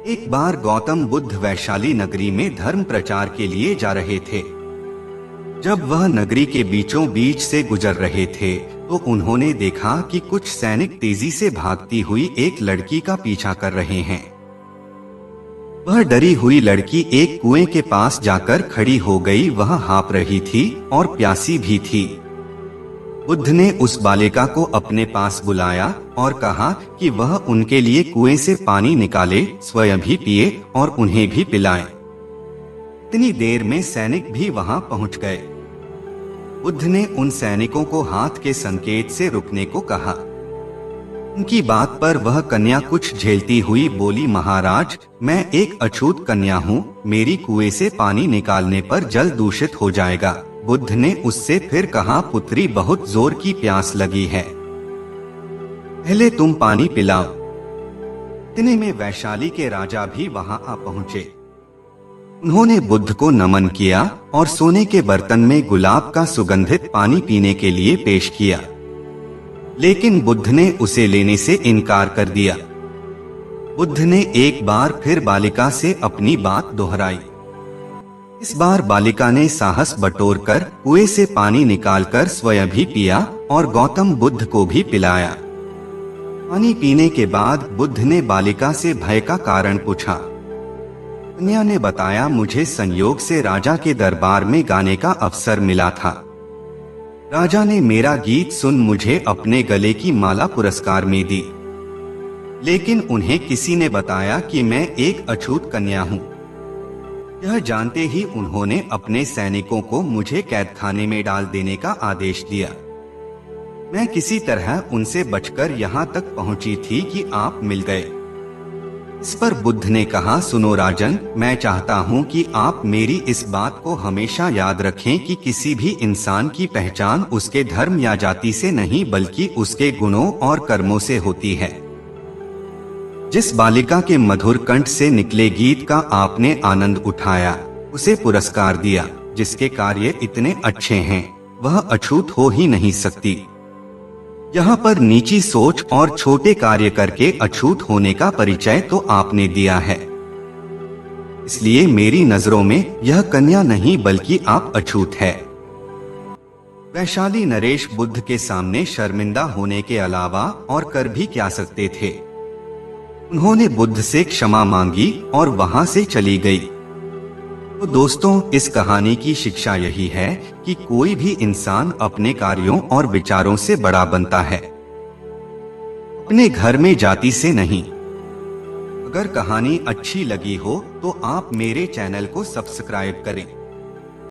एक बार गौतम बुद्ध वैशाली नगरी में धर्म प्रचार के लिए जा रहे थे। जब वह नगरी के बीचों बीच से गुजर रहे थे तो उन्होंने देखा कि कुछ सैनिक तेजी से भागती हुई एक लड़की का पीछा कर रहे हैं। वह डरी हुई लड़की एक कुएं के पास जाकर खड़ी हो गई। वह हाँफ रही थी और प्यासी भी थी। बुद्ध ने उस बालिका को अपने पास बुलाया और कहा कि वह उनके लिए कुएं से पानी निकाले, स्वयं भी पिए और उन्हें भी पिलाए। इतनी देर में सैनिक भी वहां पहुंच गए। बुद्ध ने उन सैनिकों को हाथ के संकेत से रुकने को कहा। उनकी बात पर वह कन्या कुछ झेलती हुई बोली, महाराज, मैं एक अछूत कन्या हूँ, मेरी कुएं से पानी निकालने पर जल दूषित हो जाएगा। बुद्ध ने उससे फिर कहा, पुत्री, बहुत जोर की प्यास लगी है, पहले तुम पानी पिलाओ। इतने में वैशाली के राजा भी वहां आ पहुंचे। उन्होंने बुद्ध को नमन किया और सोने के बर्तन में गुलाब का सुगंधित पानी पीने के लिए पेश किया, लेकिन बुद्ध ने उसे लेने से इनकार कर दिया। बुद्ध ने एक बार फिर बालिका से अपनी बात दोहराई। इस बार बालिका ने साहस बटोरकर कुएं से पानी निकालकर स्वयं भी पिया और गौतम बुद्ध को भी पिलाया। पानी पीने के बाद बुद्ध ने बालिका से भय का कारण पूछा। कन्या ने बताया, मुझे संयोग से राजा के दरबार में गाने का अवसर मिला था। राजा ने मेरा गीत सुन मुझे अपने गले की माला पुरस्कार में दी, लेकिन उन्हें किसी ने बताया कि मैं एक अछूत कन्या हूँ। यह जानते ही उन्होंने अपने सैनिकों को मुझे कैदखाने में डाल देने का आदेश दिया। मैं किसी तरह उनसे बचकर यहाँ तक पहुँची थी कि आप मिल गए। इस पर बुद्ध ने कहा, सुनो राजन, मैं चाहता हूँ कि आप मेरी इस बात को हमेशा याद रखें कि किसी भी इंसान की पहचान उसके धर्म या जाति से नहीं बल्कि उसके गुणों और कर्मों से होती है। जिस बालिका के मधुर कंठ से निकले गीत का आपने आनंद उठाया, उसे पुरस्कार दिया। जिसके कार्य इतने अच्छे हैं वह अछूत हो ही नहीं सकती। यहाँ पर नीची सोच और छोटे कार्य करके अछूत होने का परिचय तो आपने दिया है, इसलिए मेरी नजरों में यह कन्या नहीं बल्कि आप अछूत है। वैशाली नरेश बुद्ध के सामने शर्मिंदा होने के अलावा और कर भी क्या सकते थे। उन्होंने बुद्ध से क्षमा मांगी और वहां से चली गई। तो दोस्तों, इस कहानी की शिक्षा यही है कि कोई भी इंसान अपने कार्यों और विचारों से बड़ा बनता है, अपने घर में जाति से नहीं। अगर कहानी अच्छी लगी हो तो आप मेरे चैनल को सब्सक्राइब करें।